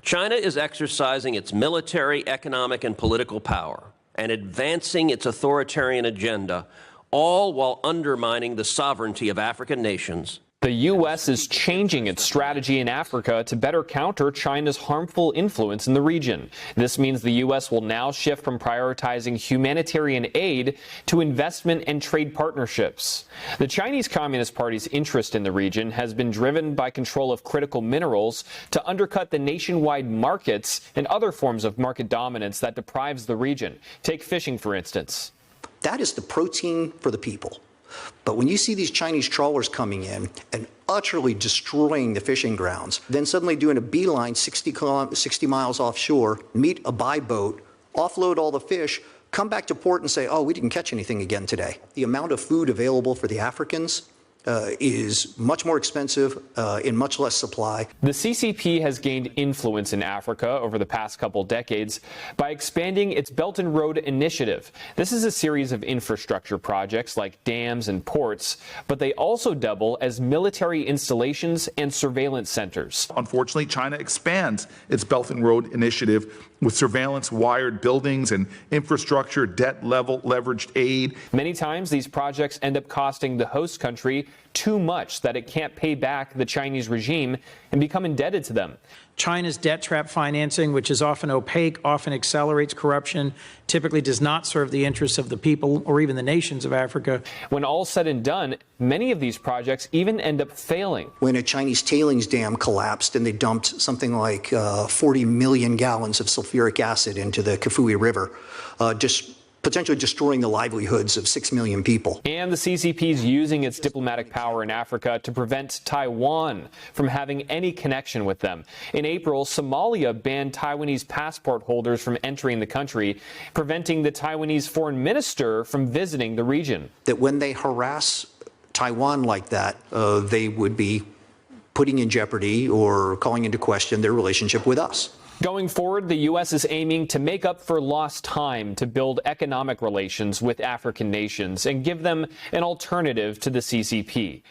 China is exercising its military, economic, and political power and advancing its authoritarian agenda, all while undermining the sovereignty of African nations. The U.S. is changing its strategy in Africa to better counter China's harmful influence in the region. This means the U.S. will now shift from prioritizing humanitarian aid to investment and trade partnerships. The Chinese Communist Party's interest in the region has been driven by control of critical minerals to undercut the nationwide markets and other forms of market dominance that deprives the region. Take fishing, for instance. That is the protein for the people. But when you see these Chinese trawlers coming in and utterly destroying the fishing grounds, then suddenly doing a beeline 60 miles offshore, meet a buy boat, offload all the fish, come back to port and say, oh, we didn't catch anything again today. The amount of food available for the Africans is much more expensive, in much less supply. The CCP has gained influence in Africa over the past couple decades by expanding its Belt and Road Initiative. This is a series of infrastructure projects like dams and ports, but they also double as military installations and surveillance centers. Unfortunately, China expands its Belt and Road Initiative with surveillance, wired buildings, and infrastructure, debt-level leveraged aid. Many times, these projects end up costing the host country too much that it can't pay back the Chinese regime and become indebted to them. China's debt trap financing, which is often opaque, often accelerates corruption, typically does not serve the interests of the people or even the nations of Africa. When all said and done, many of these projects even end up failing. When a Chinese tailings dam collapsed and they dumped something like 40 million gallons of sulfuric acid into the Kafue River, potentially destroying the livelihoods of 6 million people. And the CCP is using its diplomatic power in Africa to prevent Taiwan from having any connection with them. In April, Somalia banned Taiwanese passport holders from entering the country, preventing the Taiwanese foreign minister from visiting the region. That when they harass Taiwan like that, they would be putting in jeopardy or calling into question their relationship with us. Going forward, the U.S. is aiming to make up for lost time to build economic relations with African nations and give them an alternative to the CCP.